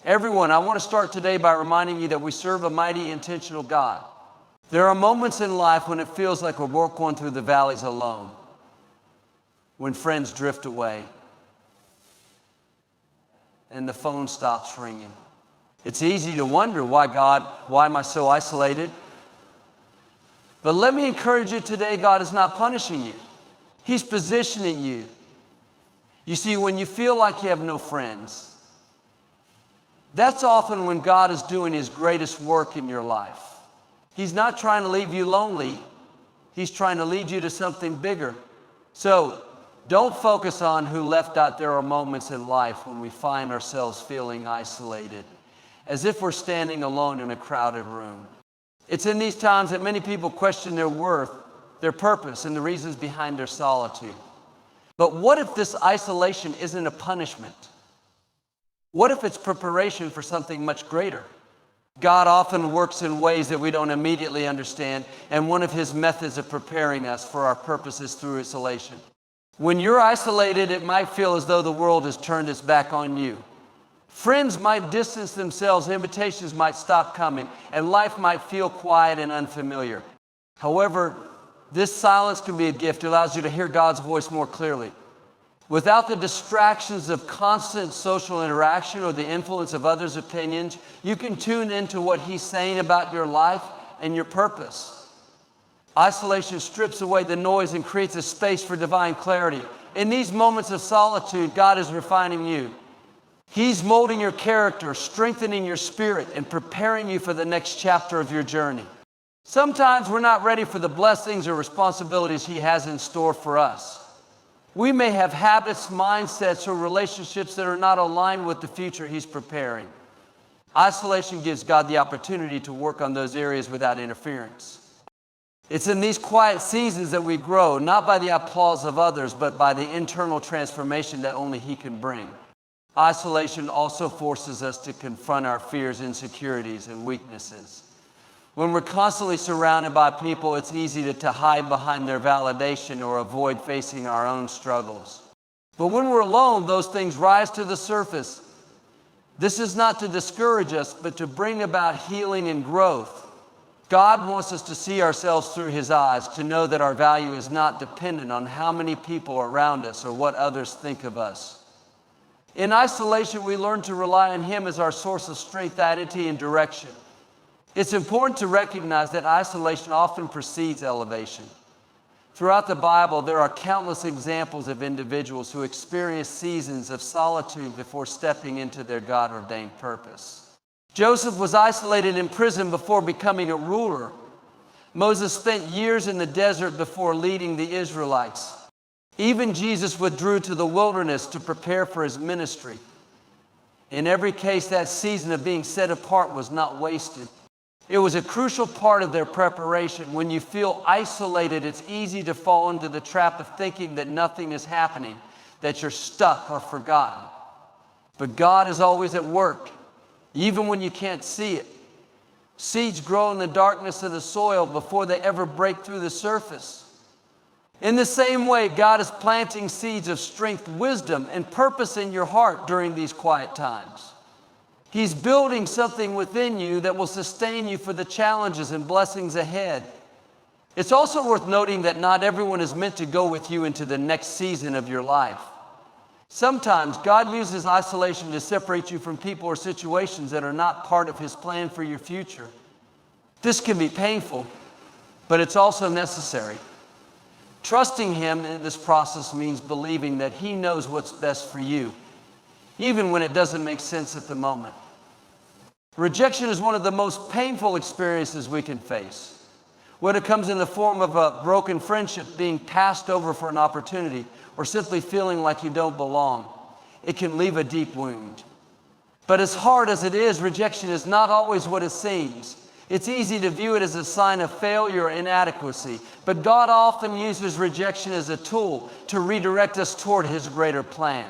Everyone, I want to start today by reminding you that we serve a mighty, intentional God. There are moments in life when it feels like we're going through the valleys alone, when friends drift away and the phone stops ringing. It's easy to wonder, why am I so isolated? But let me encourage you today, God is not punishing you. He's positioning you. You see, when you feel like you have no friends, that's often when God is doing His greatest work in your life. He's not trying to leave you lonely. He's trying to lead you to something bigger. So don't focus on who left out. There are moments in life when we find ourselves feeling isolated, as if we're standing alone in a crowded room. It's in these times that many people question their worth, their purpose, and the reasons behind their solitude. But what if this isolation isn't a punishment? What if it's preparation for something much greater? God often works in ways that we don't immediately understand, and one of His methods of preparing us for our purpose is through isolation. When you're isolated, it might feel as though the world has turned its back on you. Friends might distance themselves, invitations might stop coming, and life might feel quiet and unfamiliar. However, this silence can be a gift. It allows you to hear God's voice more clearly. Without the distractions of constant social interaction or the influence of others' opinions, you can tune into what He's saying about your life and your purpose. Isolation strips away the noise and creates a space for divine clarity. In these moments of solitude, God is refining you. He's molding your character, strengthening your spirit, and preparing you for the next chapter of your journey. Sometimes we're not ready for the blessings or responsibilities He has in store for us. We may have habits, mindsets, or relationships that are not aligned with the future He's preparing. Isolation gives God the opportunity to work on those areas without interference. It's in these quiet seasons that we grow, not by the applause of others, but by the internal transformation that only He can bring. Isolation also forces us to confront our fears, insecurities, and weaknesses. When we're constantly surrounded by people, it's easy to hide behind their validation or avoid facing our own struggles. But when we're alone, those things rise to the surface. This is not to discourage us, but to bring about healing and growth. God wants us to see ourselves through His eyes, to know that our value is not dependent on how many people are around us or what others think of us. In isolation, we learn to rely on Him as our source of strength, identity, and direction. It's important to recognize that isolation often precedes elevation. Throughout the Bible, there are countless examples of individuals who experience seasons of solitude before stepping into their God-ordained purpose. Joseph was isolated in prison before becoming a ruler. Moses spent years in the desert before leading the Israelites. Even Jesus withdrew to the wilderness to prepare for His ministry. In every case, that season of being set apart was not wasted. It was a crucial part of their preparation. When you feel isolated, it's easy to fall into the trap of thinking that nothing is happening, that you're stuck or forgotten. But God is always at work, even when you can't see it. Seeds grow in the darkness of the soil before they ever break through the surface. In the same way, God is planting seeds of strength, wisdom, and purpose in your heart during these quiet times. He's building something within you that will sustain you for the challenges and blessings ahead. It's also worth noting that not everyone is meant to go with you into the next season of your life. Sometimes God uses isolation to separate you from people or situations that are not part of His plan for your future. This can be painful, but it's also necessary. Trusting Him in this process means believing that He knows what's best for you, even when it doesn't make sense at the moment. Rejection is one of the most painful experiences we can face. Whether it comes in the form of a broken friendship, being passed over for an opportunity, or simply feeling like you don't belong, it can leave a deep wound. But as hard as it is, rejection is not always what it seems. It's easy to view it as a sign of failure or inadequacy, but God often uses rejection as a tool to redirect us toward His greater plan.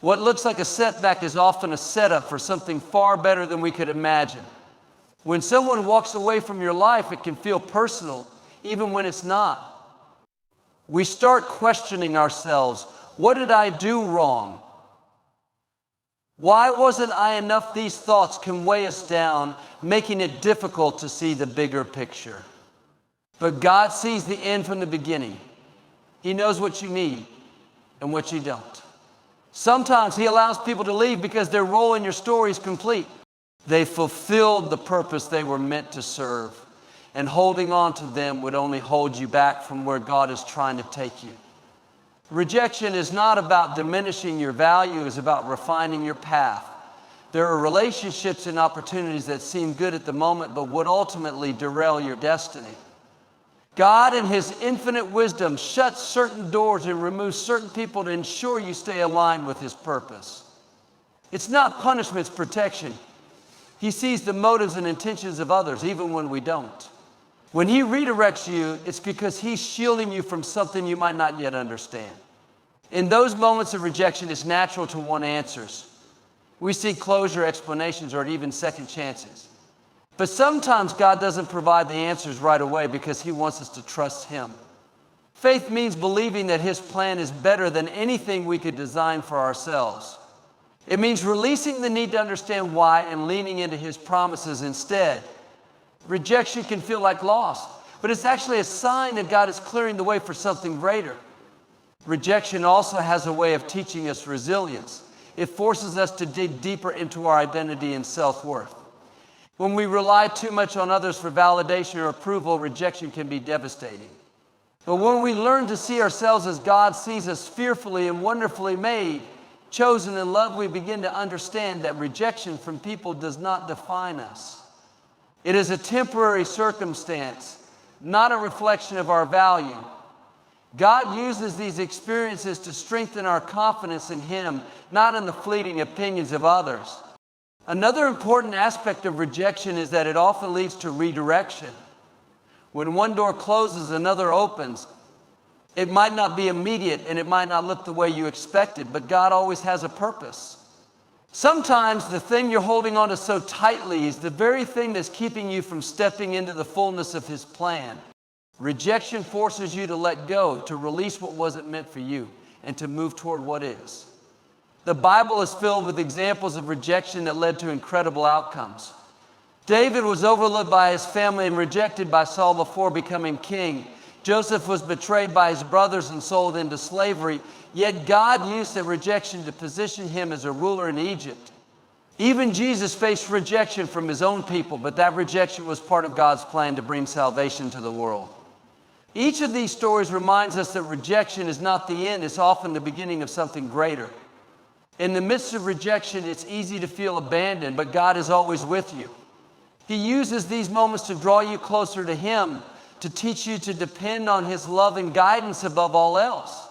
What looks like a setback is often a setup for something far better than we could imagine. When someone walks away from your life, it can feel personal, even when it's not. We start questioning ourselves. What did I do wrong? Why wasn't I enough? These thoughts can weigh us down, making it difficult to see the bigger picture. But God sees the end from the beginning. He knows what you need and what you don't. Sometimes He allows people to leave because their role in your story is complete. They fulfilled the purpose they were meant to serve, and holding on to them would only hold you back from where God is trying to take you. Rejection is not about diminishing your value, it's about refining your path. There are relationships and opportunities that seem good at the moment, but would ultimately derail your destiny. God, in His infinite wisdom, shuts certain doors and removes certain people to ensure you stay aligned with His purpose. It's not punishment, it's protection. He sees the motives and intentions of others, even when we don't. When He redirects you, it's because He's shielding you from something you might not yet understand. In those moments of rejection, it's natural to want answers. We seek closure, explanations, or even second chances. But sometimes God doesn't provide the answers right away because He wants us to trust Him. Faith means believing that His plan is better than anything we could design for ourselves. It means releasing the need to understand why and leaning into His promises instead. Rejection can feel like loss, but it's actually a sign that God is clearing the way for something greater. Rejection also has a way of teaching us resilience. It forces us to dig deeper into our identity and self-worth. When we rely too much on others for validation or approval, rejection can be devastating. But when we learn to see ourselves as God sees us, fearfully and wonderfully made, chosen and loved, we begin to understand that rejection from people does not define us. It is a temporary circumstance, not a reflection of our value. God uses these experiences to strengthen our confidence in Him, not in the fleeting opinions of others. Another important aspect of rejection is that it often leads to redirection. When one door closes, another opens. It might not be immediate and it might not look the way you expected, but God always has a purpose. Sometimes the thing you're holding on to so tightly is the very thing that's keeping you from stepping into the fullness of His plan. Rejection forces you to let go, to release what wasn't meant for you, and to move toward what is. The Bible is filled with examples of rejection that led to incredible outcomes. David was overlooked by his family and rejected by Saul before becoming king. Joseph was betrayed by his brothers and sold into slavery, yet God used the rejection to position him as a ruler in Egypt. Even Jesus faced rejection from His own people, but that rejection was part of God's plan to bring salvation to the world. Each of these stories reminds us that rejection is not the end, it's often the beginning of something greater. In the midst of rejection, it's easy to feel abandoned, but God is always with you. He uses these moments to draw you closer to Him, to teach you to depend on His love and guidance above all else.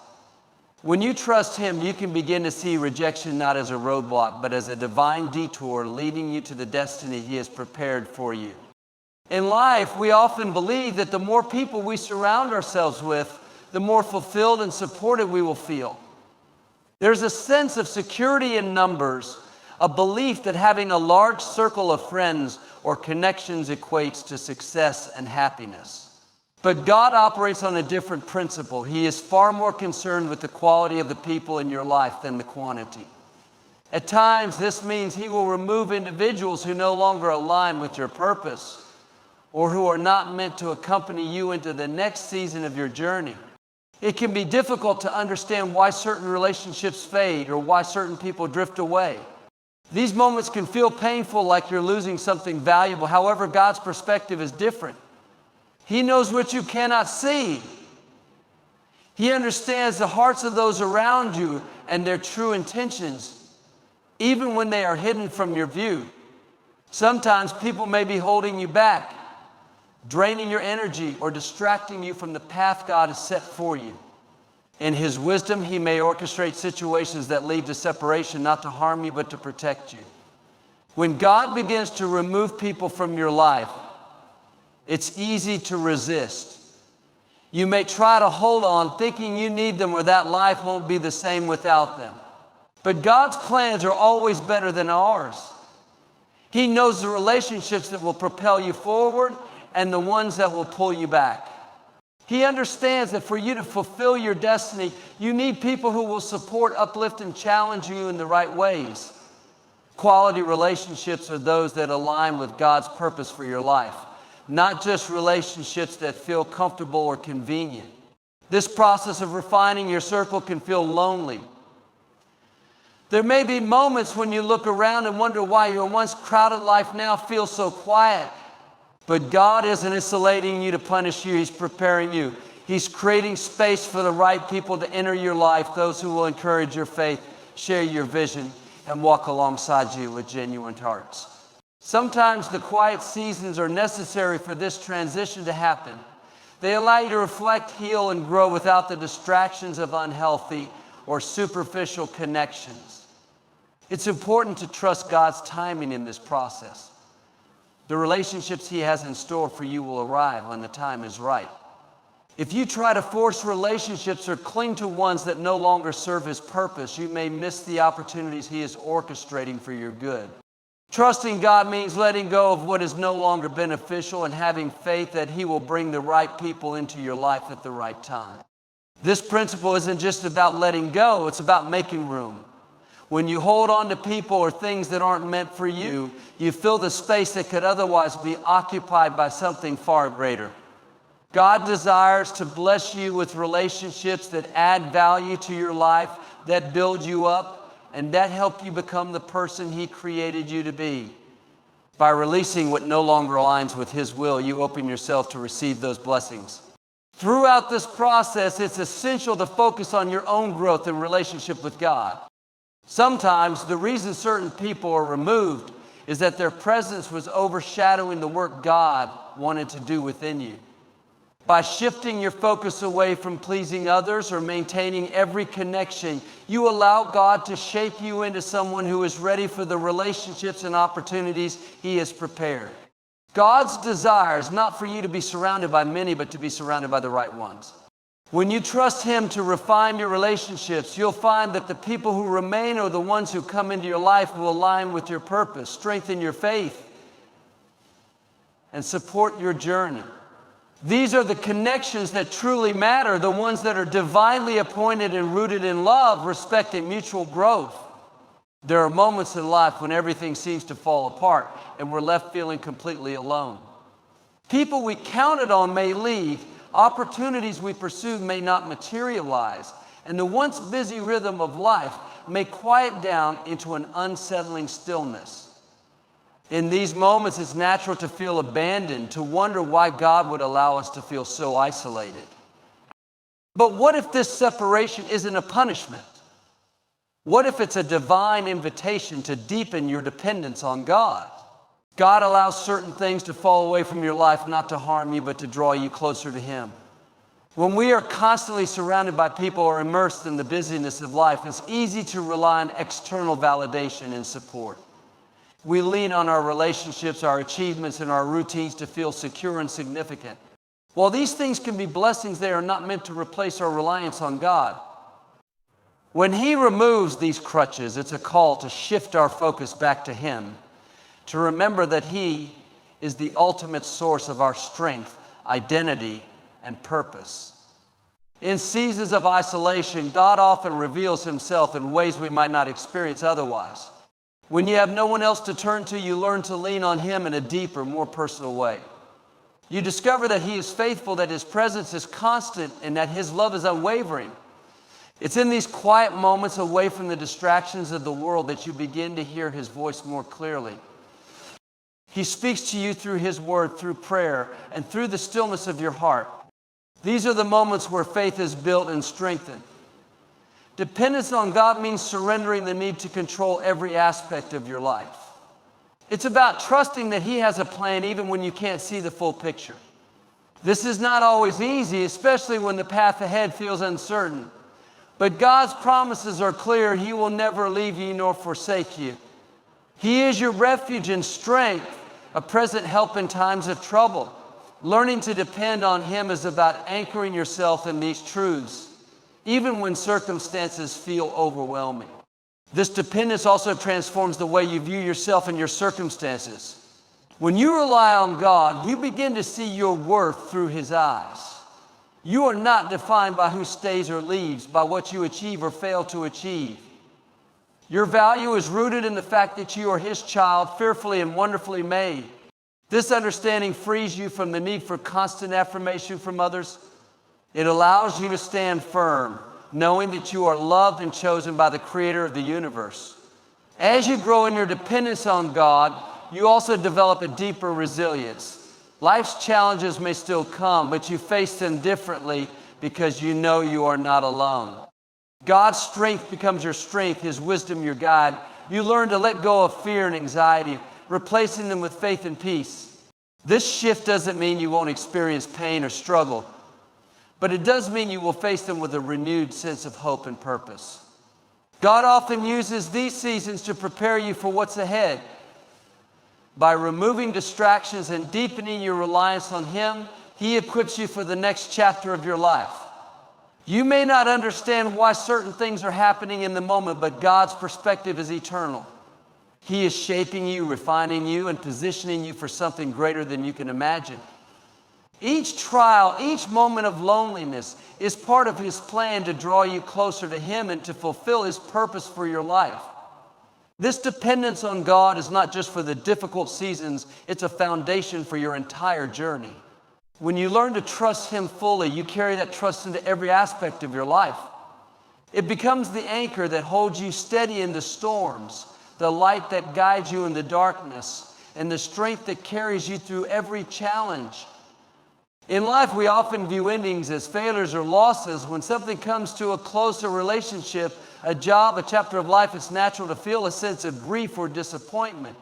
When you trust Him, you can begin to see rejection not as a roadblock, but as a divine detour leading you to the destiny He has prepared for you. In life, we often believe that the more people we surround ourselves with, the more fulfilled and supported we will feel. There's a sense of security in numbers, a belief that having a large circle of friends or connections equates to success and happiness. But God operates on a different principle. He is far more concerned with the quality of the people in your life than the quantity. At times, this means He will remove individuals who no longer align with your purpose or who are not meant to accompany you into the next season of your journey. It can be difficult to understand why certain relationships fade or why certain people drift away. These moments can feel painful, like you're losing something valuable. However, God's perspective is different. He knows what you cannot see. He understands the hearts of those around you and their true intentions, even when they are hidden from your view. Sometimes people may be holding you back, draining your energy, or distracting you from the path God has set for you. In His wisdom, He may orchestrate situations that lead to separation, not to harm you, but to protect you. When God begins to remove people from your life, it's easy to resist. You may try to hold on, thinking you need them or that life won't be the same without them. But God's plans are always better than ours. He knows the relationships that will propel you forward and the ones that will pull you back. He understands that for you to fulfill your destiny, you need people who will support, uplift, and challenge you in the right ways. Quality relationships are those that align with God's purpose for your life, not just relationships that feel comfortable or convenient. This process of refining your circle can feel lonely. There may be moments when you look around and wonder why your once crowded life now feels so quiet. But God isn't isolating you to punish you. He's preparing you. He's creating space for the right people to enter your life, those who will encourage your faith, share your vision, and walk alongside you with genuine hearts. Sometimes the quiet seasons are necessary for this transition to happen. They allow you to reflect, heal, and grow without the distractions of unhealthy or superficial connections. It's important to trust God's timing in this process. The relationships He has in store for you will arrive when the time is right. If you try to force relationships or cling to ones that no longer serve His purpose, you may miss the opportunities He is orchestrating for your good. Trusting God means letting go of what is no longer beneficial and having faith that He will bring the right people into your life at the right time. This principle isn't just about letting go, it's about making room. When you hold on to people or things that aren't meant for you, you fill the space that could otherwise be occupied by something far greater. God desires to bless you with relationships that add value to your life, that build you up, and that help you become the person He created you to be. By releasing what no longer aligns with His will, you open yourself to receive those blessings. Throughout this process, it's essential to focus on your own growth and relationship with God. Sometimes the reason certain people are removed is that their presence was overshadowing the work God wanted to do within you. By shifting your focus away from pleasing others or maintaining every connection, you allow God to shape you into someone who is ready for the relationships and opportunities He has prepared. God's desire is not for you to be surrounded by many, but to be surrounded by the right ones. When you trust Him to refine your relationships, you'll find that the people who remain are the ones who come into your life will align with your purpose, strengthen your faith, and support your journey. These are the connections that truly matter, the ones that are divinely appointed and rooted in love, respect, and mutual growth. There are moments in life when everything seems to fall apart and we're left feeling completely alone. People we counted on may leave, opportunities we pursued may not materialize, and the once busy rhythm of life may quiet down into an unsettling stillness. In these moments, it's natural to feel abandoned, to wonder why God would allow us to feel so isolated. But what if this separation isn't a punishment? What if it's a divine invitation to deepen your dependence on God? God allows certain things to fall away from your life, not to harm you, but to draw you closer to Him. When we are constantly surrounded by people or immersed in the busyness of life, it's easy to rely on external validation and support. We lean on our relationships, our achievements, and our routines to feel secure and significant. While these things can be blessings, they are not meant to replace our reliance on God. When He removes these crutches, it's a call to shift our focus back to Him, to remember that He is the ultimate source of our strength, identity, and purpose. In seasons of isolation, God often reveals Himself in ways we might not experience otherwise. When you have no one else to turn to, you learn to lean on Him in a deeper, more personal way. You discover that He is faithful, that His presence is constant, and that His love is unwavering. It's in these quiet moments away from the distractions of the world that you begin to hear His voice more clearly. He speaks to you through His word, through prayer, and through the stillness of your heart. These are the moments where faith is built and strengthened. Dependence on God means surrendering the need to control every aspect of your life. It's about trusting that He has a plan even when you can't see the full picture. This is not always easy, especially when the path ahead feels uncertain. But God's promises are clear. He will never leave you nor forsake you. He is your refuge and strength, a present help in times of trouble. Learning to depend on Him is about anchoring yourself in these truths, even when circumstances feel overwhelming. This dependence also transforms the way you view yourself and your circumstances. When you rely on God, you begin to see your worth through His eyes. You are not defined by who stays or leaves, by what you achieve or fail to achieve. Your value is rooted in the fact that you are His child, fearfully and wonderfully made. This understanding frees you from the need for constant affirmation from others. It allows you to stand firm, knowing that you are loved and chosen by the Creator of the universe. As you grow in your dependence on God, you also develop a deeper resilience. Life's challenges may still come, but you face them differently because you know you are not alone. God's strength becomes your strength, His wisdom your guide. You learn to let go of fear and anxiety, replacing them with faith and peace. This shift doesn't mean you won't experience pain or struggle, but it does mean you will face them with a renewed sense of hope and purpose. God often uses these seasons to prepare you for what's ahead. By removing distractions and deepening your reliance on Him, He equips you for the next chapter of your life. You may not understand why certain things are happening in the moment, but God's perspective is eternal. He is shaping you, refining you, and positioning you for something greater than you can imagine. Each trial, each moment of loneliness is part of His plan to draw you closer to Him and to fulfill His purpose for your life. This dependence on God is not just for the difficult seasons, it's a foundation for your entire journey. When you learn to trust Him fully, you carry that trust into every aspect of your life. It becomes the anchor that holds you steady in the storms, the light that guides you in the darkness, and the strength that carries you through every challenge. In life, we often view endings as failures or losses. When something comes to a close, a relationship, a job, a chapter of life, it's natural to feel a sense of grief or disappointment.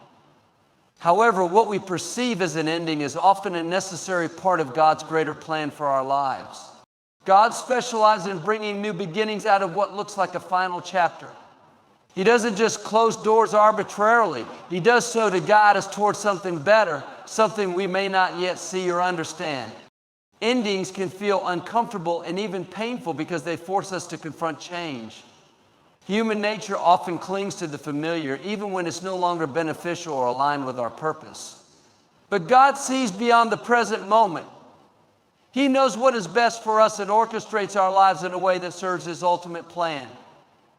However, what we perceive as an ending is often a necessary part of God's greater plan for our lives. God specializes in bringing new beginnings out of what looks like a final chapter. He doesn't just close doors arbitrarily. He does so to guide us towards something better, something we may not yet see or understand. Endings can feel uncomfortable and even painful because they force us to confront change. Human nature often clings to the familiar, even when it's no longer beneficial or aligned with our purpose. But God sees beyond the present moment. He knows what is best for us and orchestrates our lives in a way that serves His ultimate plan.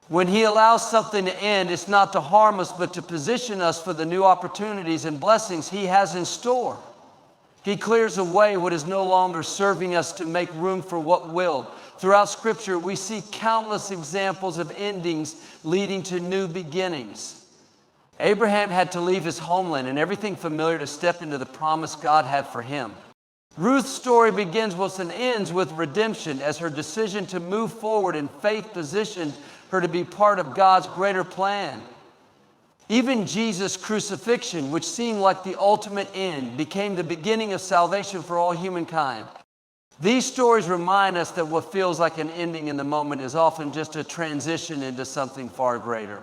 When He allows something to end, it's not to harm us, but to position us for the new opportunities and blessings He has in store. He clears away what is no longer serving us to make room for what will. Throughout Scripture, we see countless examples of endings leading to new beginnings. Abraham had to leave his homeland and everything familiar to step into the promise God had for him. Ruth's story begins with and ends with redemption, as her decision to move forward in faith positioned her to be part of God's greater plan. Even Jesus' crucifixion, which seemed like the ultimate end, became the beginning of salvation for all humankind. These stories remind us that what feels like an ending in the moment is often just a transition into something far greater.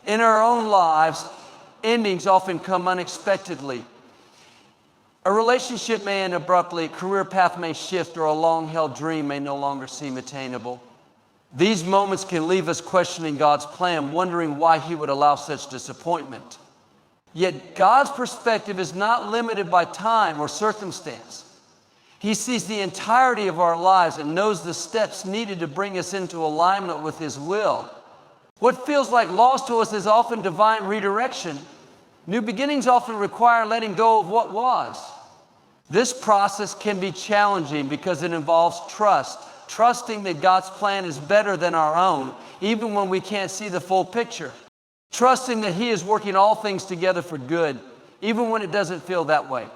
In our own lives, endings often come unexpectedly. A relationship may end abruptly, a career path may shift, or a long-held dream may no longer seem attainable. These moments can leave us questioning God's plan, wondering why He would allow such disappointment. Yet God's perspective is not limited by time or circumstance. He sees the entirety of our lives and knows the steps needed to bring us into alignment with His will. What feels like loss to us is often divine redirection. New beginnings often require letting go of what was. This process can be challenging because it involves trust. Trusting that God's plan is better than our own, even when we can't see the full picture. Trusting that He is working all things together for good, even when it doesn't feel that way.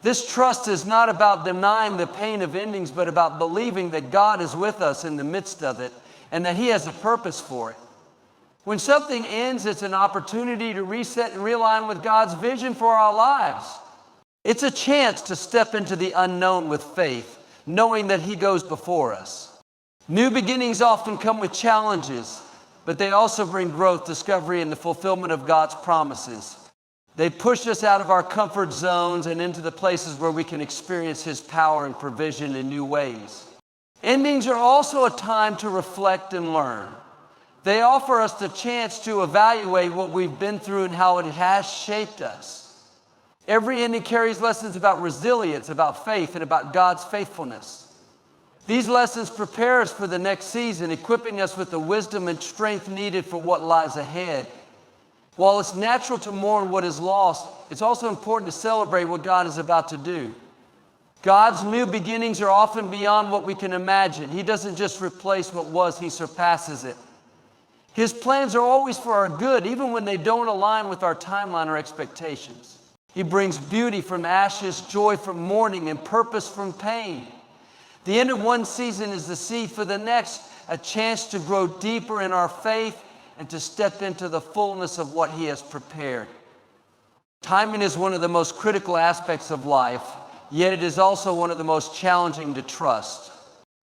This trust is not about denying the pain of endings, but about believing that God is with us in the midst of it, and that He has a purpose for it. When something ends, it's an opportunity to reset and realign with God's vision for our lives. It's a chance to step into the unknown with faith, knowing that He goes before us. New beginnings often come with challenges, but they also bring growth, discovery, and the fulfillment of God's promises. They push us out of our comfort zones and into the places where we can experience His power and provision in new ways. Endings are also a time to reflect and learn. They offer us the chance to evaluate what we've been through and how it has shaped us. Every ending carries lessons about resilience, about faith, and about God's faithfulness. These lessons prepare us for the next season, equipping us with the wisdom and strength needed for what lies ahead. While it's natural to mourn what is lost, it's also important to celebrate what God is about to do. God's new beginnings are often beyond what we can imagine. He doesn't just replace what was, He surpasses it. His plans are always for our good, even when they don't align with our timeline or expectations. He brings beauty from ashes, joy from mourning, and purpose from pain. The end of one season is the seed for the next, a chance to grow deeper in our faith and to step into the fullness of what He has prepared. Timing is one of the most critical aspects of life, yet it is also one of the most challenging to trust.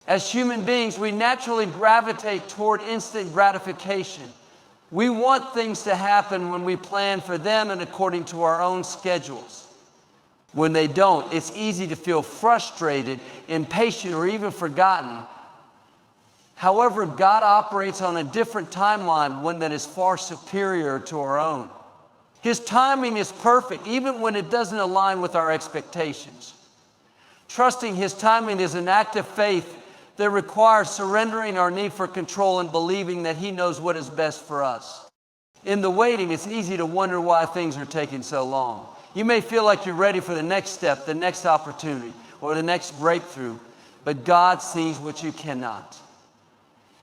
As human beings, we naturally gravitate toward instant gratification. We want things to happen when we plan for them and according to our own schedules. When they don't, it's easy to feel frustrated, impatient, or even forgotten. However, God operates on a different timeline, one that is far superior to our own. His timing is perfect, even when it doesn't align with our expectations. Trusting His timing is an act of faith that requires surrendering our need for control and believing that He knows what is best for us. In the waiting, it's easy to wonder why things are taking so long. You may feel like you're ready for the next step, the next opportunity, or the next breakthrough, but God sees what you cannot.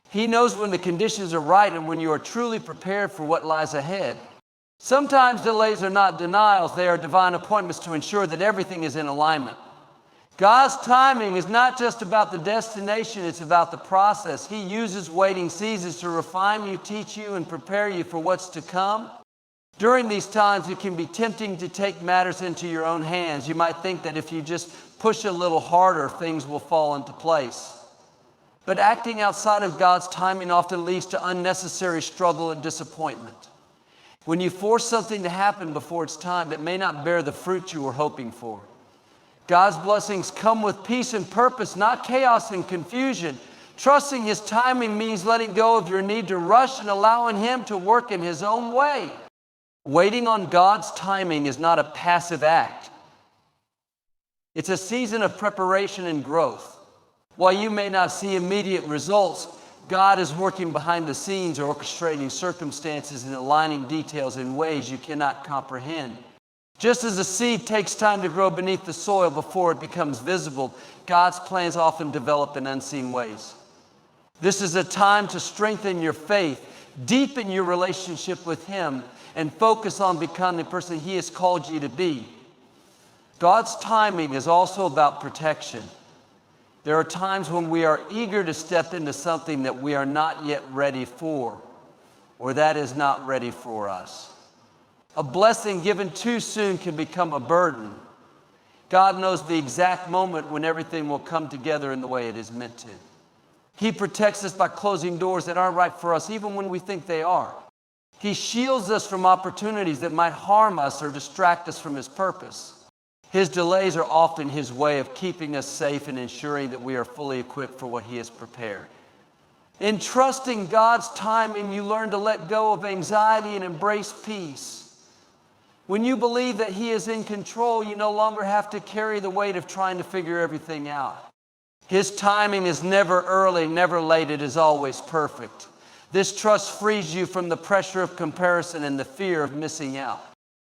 He knows when the conditions are right and when you are truly prepared for what lies ahead. Sometimes delays are not denials, they are divine appointments to ensure that everything is in alignment. God's timing is not just about the destination, it's about the process. He uses waiting seasons to refine you, teach you, and prepare you for what's to come. During these times, it can be tempting to take matters into your own hands. You might think that if you just push a little harder, things will fall into place. But acting outside of God's timing often leads to unnecessary struggle and disappointment. When you force something to happen before it's time, it may not bear the fruit you were hoping for. God's blessings come with peace and purpose, not chaos and confusion. Trusting His timing means letting go of your need to rush and allowing Him to work in His own way. Waiting on God's timing is not a passive act. It's a season of preparation and growth. While you may not see immediate results, God is working behind the scenes, orchestrating circumstances and aligning details in ways you cannot comprehend. Just as a seed takes time to grow beneath the soil before it becomes visible, God's plans often develop in unseen ways. This is a time to strengthen your faith, deepen your relationship with Him, and focus on becoming the person He has called you to be. God's timing is also about protection. There are times when we are eager to step into something that we are not yet ready for, or that is not ready for us. A blessing given too soon can become a burden. God knows the exact moment when everything will come together in the way it is meant to. He protects us by closing doors that aren't right for us, even when we think they are. He shields us from opportunities that might harm us or distract us from His purpose. His delays are often His way of keeping us safe and ensuring that we are fully equipped for what He has prepared. In trusting God's timing, you learn to let go of anxiety and embrace peace. When you believe that He is in control, you no longer have to carry the weight of trying to figure everything out. His timing is never early, never late. It is always perfect. This trust frees you from the pressure of comparison and the fear of missing out.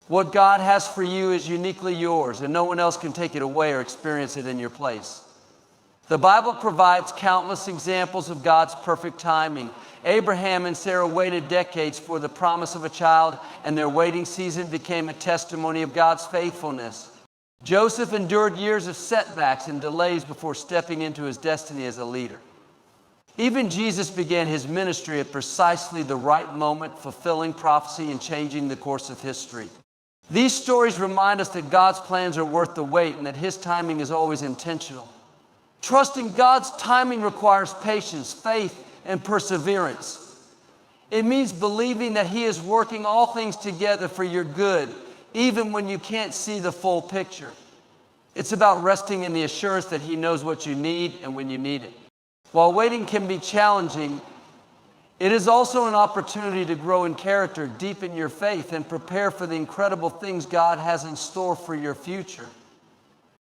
What God has for you is uniquely yours, and no one else can take it away or experience it in your place. The Bible provides countless examples of God's perfect timing. Abraham and Sarah waited decades for the promise of a child, and their waiting season became a testimony of God's faithfulness. Joseph endured years of setbacks and delays before stepping into his destiny as a leader. Even Jesus began His ministry at precisely the right moment, fulfilling prophecy and changing the course of history. These stories remind us that God's plans are worth the wait and that His timing is always intentional. Trusting God's timing requires patience, faith, and perseverance. It means believing that He is working all things together for your good, even when you can't see the full picture. It's about resting in the assurance that He knows what you need and when you need it. While waiting can be challenging, it is also an opportunity to grow in character, deepen your faith, and prepare for the incredible things God has in store for your future.